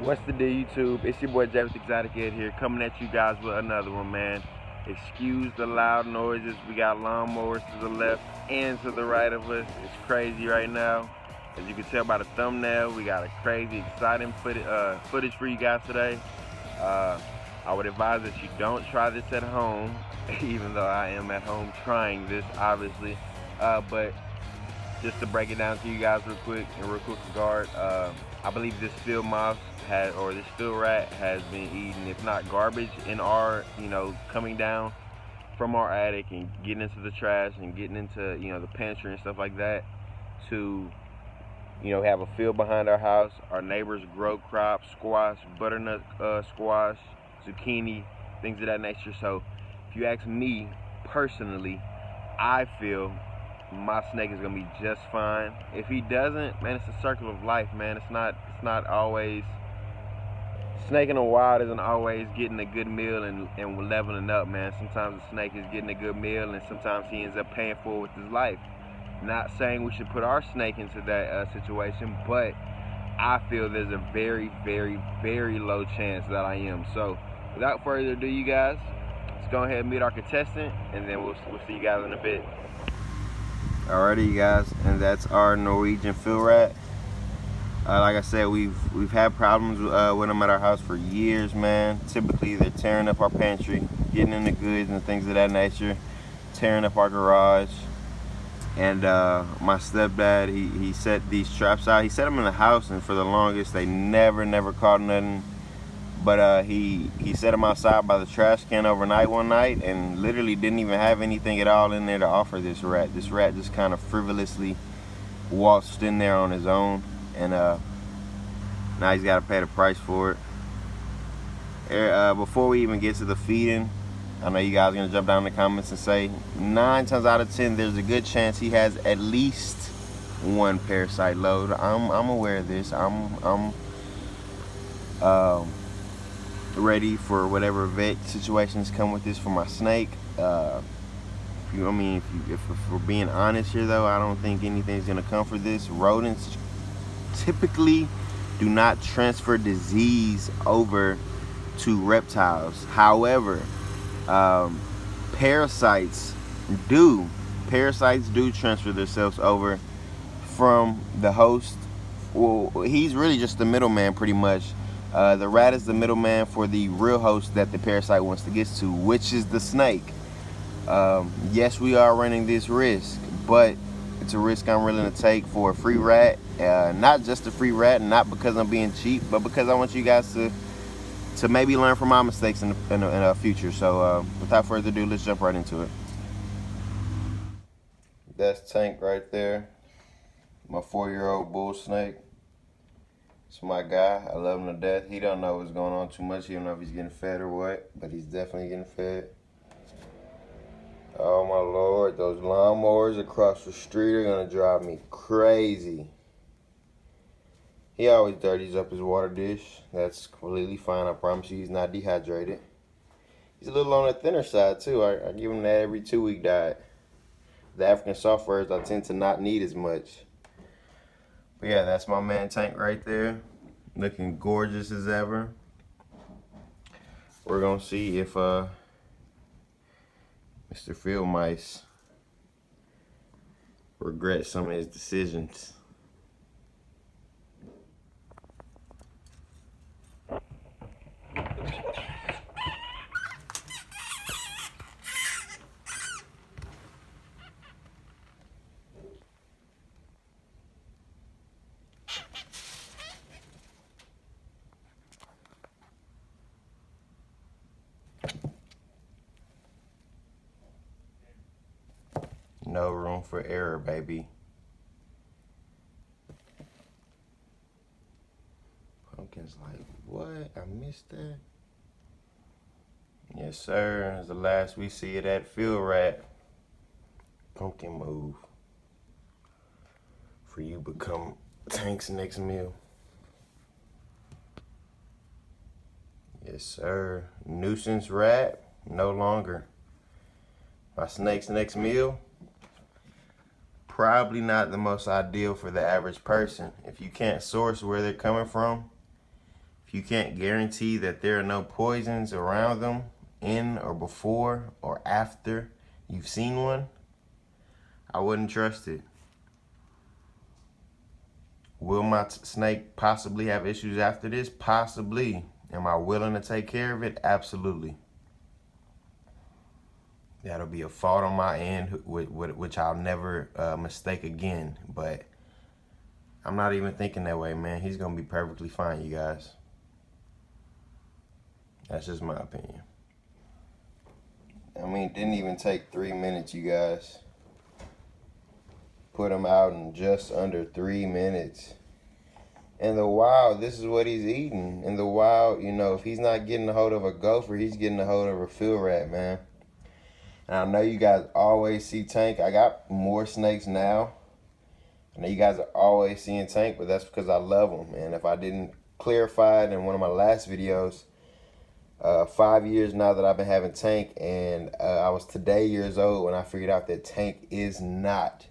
What's the deal, YouTube? It's your boy Jay with Exotic Ed here, coming at you guys with another one, man. Excuse the loud noises. We got lawnmowers to the left and to the right of us. It's crazy right now. As you can tell by the thumbnail, we got a crazy, exciting footage for you guys today. I would advise that you don't try this at home, even though I am at home trying this, obviously. But just to break it down to you guys real quick regard, I believe this field mouse or this field rat has been eating, if not garbage, in our, coming down from our attic and getting into the trash and getting into, the pantry and stuff like that to, have a field behind our house. Our neighbors grow crops, squash, butternut squash, zucchini, things of that nature. So if you ask me personally, I feel my snake is gonna be just fine. If he doesn't, man, it's a circle of life, man. It's not always, snake in the wild isn't always getting a good meal and leveling up, man. Sometimes the snake is getting a good meal and sometimes he ends up paying for it with his life. Not saying we should put our snake into that situation, but I feel there's a very, very, very low chance that I am. So without further ado, you guys, let's go ahead and meet our contestant, and then we'll see you guys in a bit. Alrighty, you guys, and that's our Norwegian field rat. Like I said, we've had problems with them at our house for years, man. Typically, they're tearing up our pantry, getting in the goods and things of that nature, tearing up our garage. And my stepdad, he set these traps out. He set them in the house, and for the longest, they never caught nothing. But he set them outside by the trash can overnight one night and literally didn't even have anything at all in there to offer this rat. This rat just kind of frivolously waltzed in there on his own, and now he's got to pay the price for it. Before we even get to the feeding, I know you guys are going to jump down in the comments and say 9 times out of 10 there's a good chance he has at least one parasite load. I'm aware of this. I'm ready for whatever vet situations come with this for my snake. If we're being honest here, though, I don't think anything's gonna come for this. Rodents typically do not transfer disease over to reptiles. However, parasites do transfer themselves over from the host. Well, he's really just the middleman, pretty much. The rat is the middleman for the real host that the parasite wants to get to, which is the snake. Yes, we are running this risk, but it's a risk I'm willing to take for a free rat. Not just a free rat, not because I'm being cheap, but because I want you guys to maybe learn from my mistakes in the future. So without further ado, let's jump right into it. That's Tank right there, my 4-year-old bull snake. It's my guy. I love him to death. He don't know what's going on too much. He don't know if he's getting fed or what, but he's definitely getting fed. Oh my Lord, those lawnmowers across the street are gonna drive me crazy. He always dirties up his water dish. That's completely fine. I promise you he's not dehydrated. He's a little on the thinner side too. I give him that every 2-week diet. The African soft furs I tend to not need as much. But yeah, that's my man Tank right there, looking gorgeous as ever. We're gonna see if Mr. Field Mice regrets some of his decisions. No room for error, baby. Pumpkin's like, what? I missed that? Yes, sir. It's the last we see of that field rat. Pumpkin, move. For you become Tank's next meal. Yes, sir. Nuisance rat, no longer. My snake's next meal, probably not the most ideal for the average person. If you can't source where they're coming from, if if you can't guarantee that there are no poisons around them in or before or after you've seen one, I wouldn't trust it. Will my snake possibly have issues after this? Possibly. Am I willing to take care of it? Absolutely. That'll be a fault on my end, which I'll never mistake again. But I'm not even thinking that way, man. He's going to be perfectly fine, you guys. That's just my opinion. I mean, it didn't even take 3 minutes, you guys. Put him out in just under 3 minutes. In the wild, this is what he's eating. In the wild, you know, if he's not getting a hold of a gopher, he's getting a hold of a field rat, man. And I know you guys always see Tank. I got more snakes now. I know you guys are always seeing Tank, but that's because I love him. And if I didn't clarify it in one of my last videos, 5 years now that I've been having Tank, and I was today years old when I figured out that Tank is not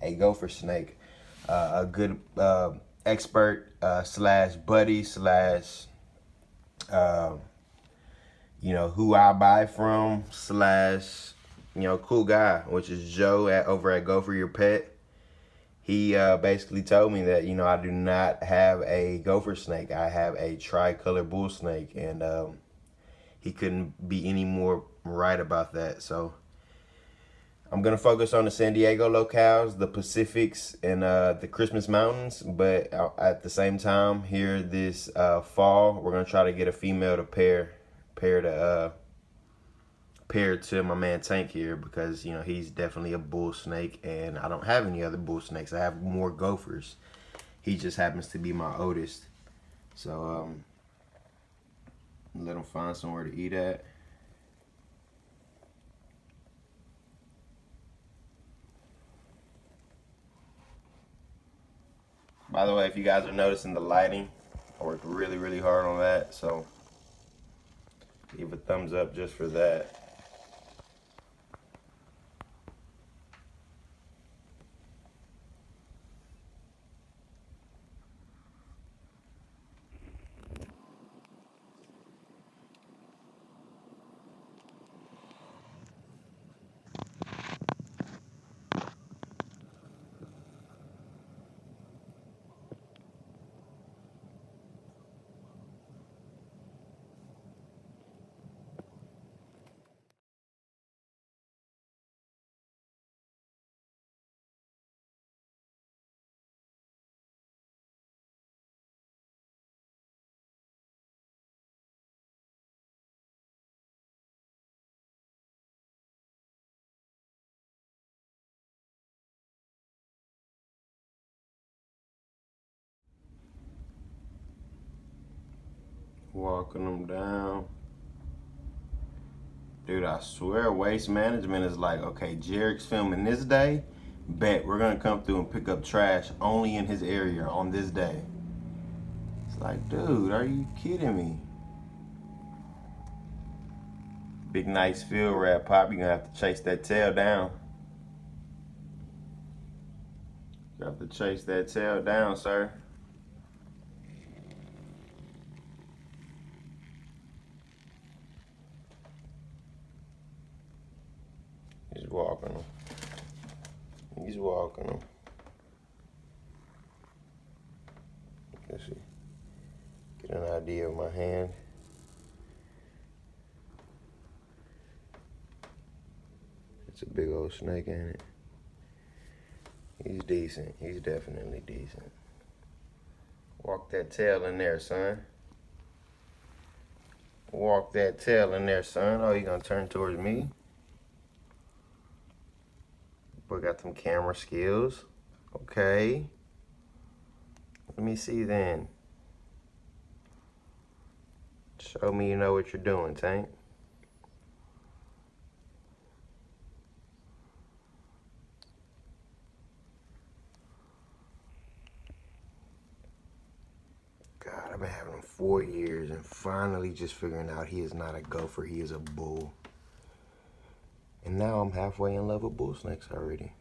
a gopher snake. A good expert slash buddy slash you know, who I buy from slash, you know, cool guy, which is Joe over at Go For Your Pet. He basically told me that, you know, I do not have a gopher snake. I have a tricolor bull snake, and he couldn't be any more right about that. So I'm gonna focus on the San Diego locales, the Pacifics, and the Christmas Mountains. But at the same time, here this fall, we're gonna try to get a female to pair to my man Tank here, because, you know, he's definitely a bull snake, and I don't have any other bull snakes. I have more gophers. He just happens to be my oldest. So let him find somewhere to eat at. By the way, if you guys are noticing the lighting, I worked really, really hard on that, so give a thumbs up just for that. Walking them down. Dude, I swear waste management is like, okay, Jarek's filming this day, bet we're gonna come through and pick up trash only in his area on this day. It's like, dude, are you kidding me? Big nice field rat pop, you're gonna have to chase that tail down. You have to chase that tail down, sir. He's walking them. He's walking them. Let's see. Get an idea of my hand. It's a big old snake, ain't it? He's decent. He's definitely decent. Walk that tail in there, son. Walk that tail in there, son. Oh, you gonna turn towards me? Boy got them camera skills. Okay. Let me see then. Show me you know what you're doing, Tank. God, I've been having him 4 years and finally just figuring out he is not a gopher, he is a bull. And now I'm halfway in love with bull snakes already.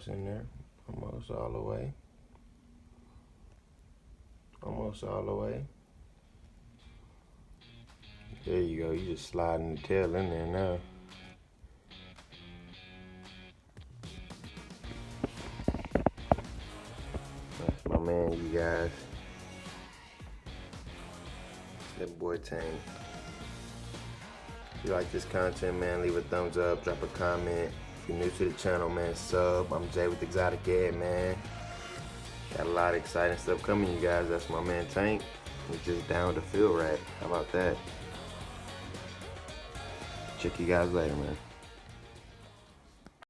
almost in there. Almost all the way. Almost all the way. There you go. You just sliding the tail in there now. That's my man, you guys. That boy Tank. If you like this content, man, leave a thumbs up, drop a comment. If you're new to the channel, man, sub. I'm Jay with Exotic Ed, man. Got a lot of exciting stuff coming, you guys. That's my man Tank. He's just down the field rat. How about that? Check you guys later, man.